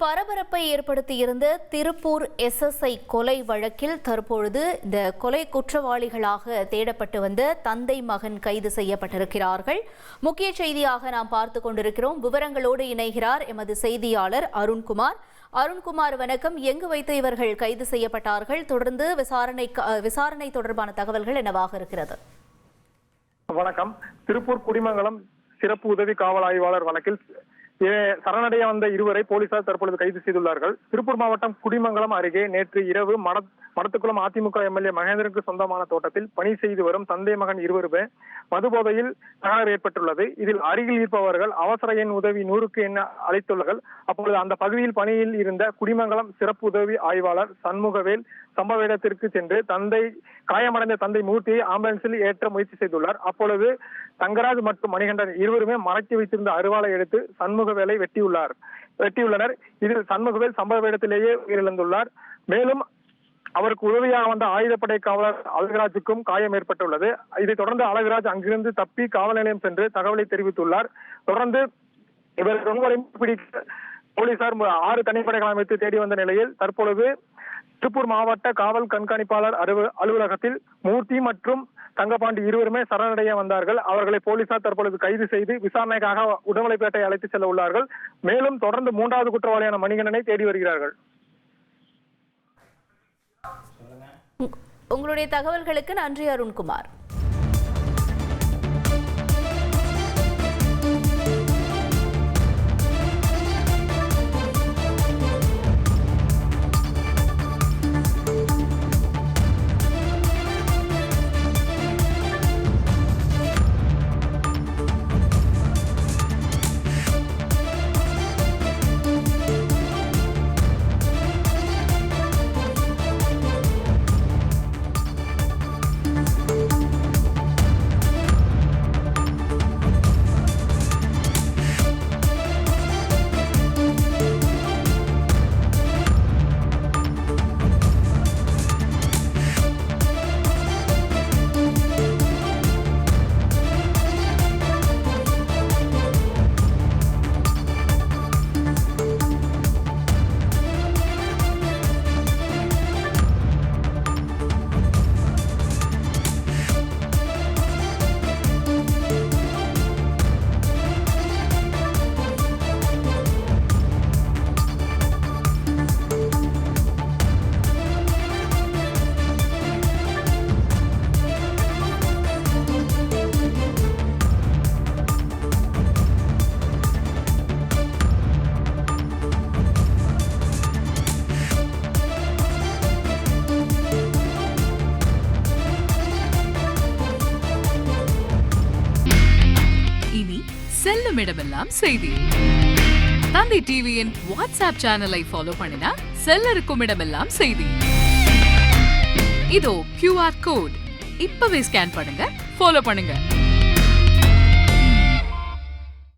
பரபரப்பை ஏற்படுத்தியிருந்த திருப்பூர் SSI கொலை வழக்கில் தற்பொழுது இந்த கொலை குற்றவாளிகளாக தேடப்பட்டு வந்த தந்தை மகன் கைது செய்யப்பட்டிருக்கிறார்கள். முக்கிய செய்தியாக நாம் பார்த்து கொண்டிருக்கிறோம். விவரங்களோடு இணைகிறார் எமது செய்தியாளர் அருண்குமார். அருண்குமார், வணக்கம். எங்கு வைத்து இவர்கள் கைது செய்யப்பட்டார்கள்? தொடர்ந்து விசாரணை தொடர்பான தகவல்கள் என்னவாக இருக்கிறது? வணக்கம். திருப்பூர் குடிமங்கலம் சிறப்பு உதவி காவல் ஆய்வாளர் வழக்கில் சரணடைய வந்த இருவரை போலீசார் தற்பொழுது கைது செய்துள்ளார்கள். திருப்பூர் மாவட்டம் குடிமங்கலம் அருகே நேற்று இரவு மடத்துக்குளம் அதிமுக MLA மகேந்திரனுக்கு சொந்தமான தோட்டத்தில் பணி செய்து வரும் தந்தை மகன் இருவருமே மதுபோதையில் தகராறு ஏற்பட்டுள்ளது. இதில் அருகில் இருப்பவர்கள் அவசர எண் உதவி 100க்கு என அழைத்துள்ளார்கள். அப்பொழுது அந்த பகுதியில் பணியில் இருந்த குடிமங்கலம் சிறப்பு உதவி ஆய்வாளர் சண்முகவேல் சம்பவ இடத்திற்கு சென்று காயமடைந்த தந்தை மூர்த்தியை ஆம்புலன்ஸில் ஏற்ற முயற்சி செய்துள்ளார். அப்பொழுது தங்கராஜ் மற்றும் மணிகண்டன் இருவருமே மறைத்து வைத்திருந்த அருவாளை எடுத்து சண்முகவேலை வெட்டியுள்ளனர். இதில் சண்முகவேல் சம்பவ இடத்திலேயே உயிரிழந்துள்ளார். மேலும் அவருக்கு உதவியாக வந்த ஆயுதப்படை காவலர் அழகராஜுக்கும் காயம் ஏற்பட்டுள்ளது. இதைத் தொடர்ந்து அழகராஜ் அங்கிருந்து தப்பி காவல் நிலையம் சென்று தகவலை தெரிவித்துள்ளார். தொடர்ந்து இவர் பிடிக்க போலீசார் 6 தனிப்படைகள் அமைத்து தேடி வந்த நிலையில் தற்பொழுது திருப்பூர் மாவட்ட காவல் கண்காணிப்பாளர் அலுவலகத்தில் மூர்த்தி மற்றும் தங்கபாண்டி இருவருமே சரணடைய வந்தார்கள். அவர்களை போலீசார் தற்பொழுது கைது செய்து விசாரணைக்காக உடுமலைப்பேட்டை அழைத்து செல்ல உள்ளார்கள். மேலும் தொடர்ந்து 3வது குற்றவாளியான மணிகண்டனை தேடி வருகிறார்கள். உங்களுடைய தகவல்களுக்கு நன்றி அருண்குமார். செல்லும் இடமெல்லாம் செய்தி. தந்தை டிவியின் வாட்ஸ்அப் சேனலை ஃபாலோ பண்ணினா செல்லருக்கும் இடமெல்லாம் செய்தி. இதோ QR கோட் இப்பவே ஸ்கேன் பண்ணுங்க, ஃபாலோ பண்ணுங்க.